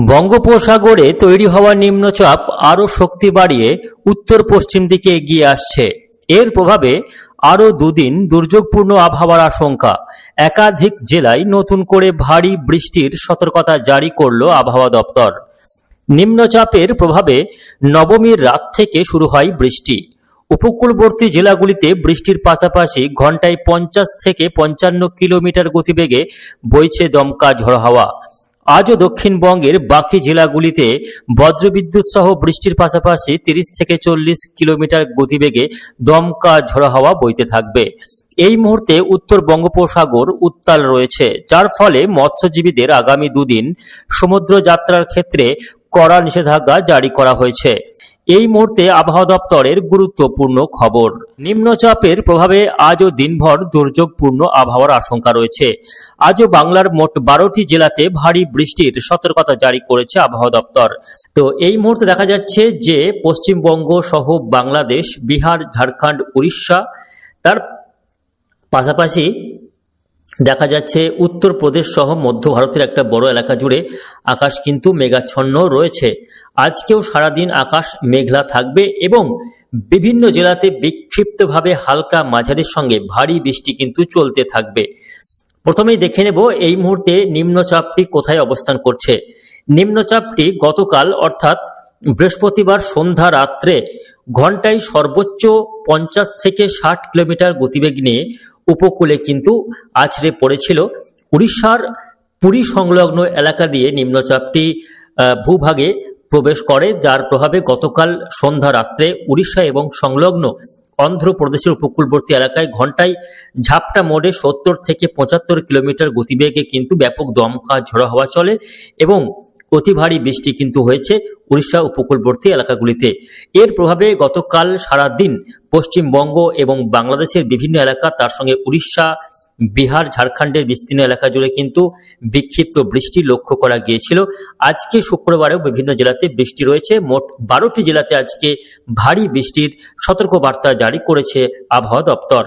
বঙ্গোপসাগরে তৈরি হওয়া নিম্নচাপ আরও শক্তি বাড়িয়ে উত্তর পশ্চিম দিকে এগিয়ে আসছে। এর প্রভাবে আরও দুদিন দুর্যোগপূর্ণ আবহাওয়ার আশঙ্কা। একাধিক জেলায় নতুন করে ভারী বৃষ্টির সতর্কতা জারি করল আবহাওয়া দপ্তর। নিম্নচাপের প্রভাবে নবমীর রাত থেকে শুরু হয় বৃষ্টি। উপকূলবর্তী জেলাগুলিতে বৃষ্টির পাশাপাশি ঘন্টায় 50 থেকে 55 কিলোমিটার গতিবেগে বইছে দমকা ঝড়ো হাওয়া। আজও দক্ষিণবঙ্গের বাকি জেলাগুলিতে বজ্রবিদ্যুৎ সহ বৃষ্টির পাশাপাশি 30 থেকে 40 কিলোমিটার গতিবেগে দমকা ঝড়ো হাওয়া বইতে থাকবে। এই মুহূর্তে উত্তর বঙ্গোপসাগর উত্তাল রয়েছে, যার ফলে মৎস্যজীবীদের আগামী দুদিন সমুদ্র যাত্রার ক্ষেত্রে কড়া নিষেধাজ্ঞা জারি করা হয়েছে। এই মুহূর্তে আবহাওয়া দপ্তরের গুরুত্বপূর্ণ খবর। নিম্নচাপের প্রভাবে আজও দিনভর দুর্যোগপূর্ণ আবহাওয়ার আশঙ্কা রয়েছে। আজও বাংলার মোট 12টি জেলাতে ভারী বৃষ্টির সতর্কতা জারি করেছে আবহাওয়া দপ্তর। তো এই মুহূর্তে দেখা যাচ্ছে যে পশ্চিমবঙ্গ সহ বাংলাদেশ, বিহার, ঝাড়খণ্ড, উড়িষ্যা, তার পাশাপাশি দেখা যাচ্ছে উত্তরপ্রদেশ সহ মধ্য ভারতের একটা বড় এলাকা জুড়ে আকাশ কিন্তু মেঘাচ্ছন্ন রয়েছে। আজকেও সারাদিন আকাশ মেঘলা থাকবে এবং বিভিন্ন জেলাতে বিক্ষিপ্তভাবে হালকা মাঝারির সঙ্গে ভারী বৃষ্টি কিন্তু চলতে থাকবে। প্রথমেই দেখে নেব এই মুহূর্তে নিম্নচাপটি কোথায় অবস্থান করছে। নিম্নচাপটি গতকাল অর্থাৎ বৃহস্পতিবার সন্ধ্যা রাত্রে ঘন্টায় সর্বোচ্চ 50 থেকে 60 কিলোমিটার গতিবেগ নিয়ে উপকূলে কিন্তু আছড়ে পড়েছিল। উড়িষ্যার পুরী সংলগ্ন এলাকা দিয়ে নিম্নচাপটি ভূভাগে প্রবেশ করে, যার প্রভাবে গতকাল সন্ধ্যা রাত্রে উড়িষ্যা এবং সংলগ্ন অন্ধ্রপ্রদেশের উপকূলবর্তী এলাকায় ঘন্টায় ঝাপটা মোড়ে 70 থেকে 75 কিলোমিটার গতিবেগে কিন্তু ব্যাপক দমকা ঝড়ো হাওয়া চলে এবং অতি ভারী বৃষ্টি কিন্তু হয়েছে উড়িষ্যা উপকূলবর্তী এলাকাগুলিতে। এর প্রভাবে গতকাল সারাদিন পশ্চিমবঙ্গ এবং বাংলাদেশের বিভিন্ন এলাকা, তার সঙ্গে উড়িষ্যা, বিহার, ঝাড়খণ্ডের বিস্তীর্ণ এলাকা জুড়ে কিন্তু বিক্ষিপ্ত বৃষ্টি লক্ষ্য করা গিয়েছিল। আজকে শুক্রবারেও বিভিন্ন জেলাতে বৃষ্টি রয়েছে। মোট 12টি জেলাতে আজকে ভারী বৃষ্টির সতর্কবার্তা জারি করেছে আবহাওয়া দপ্তর।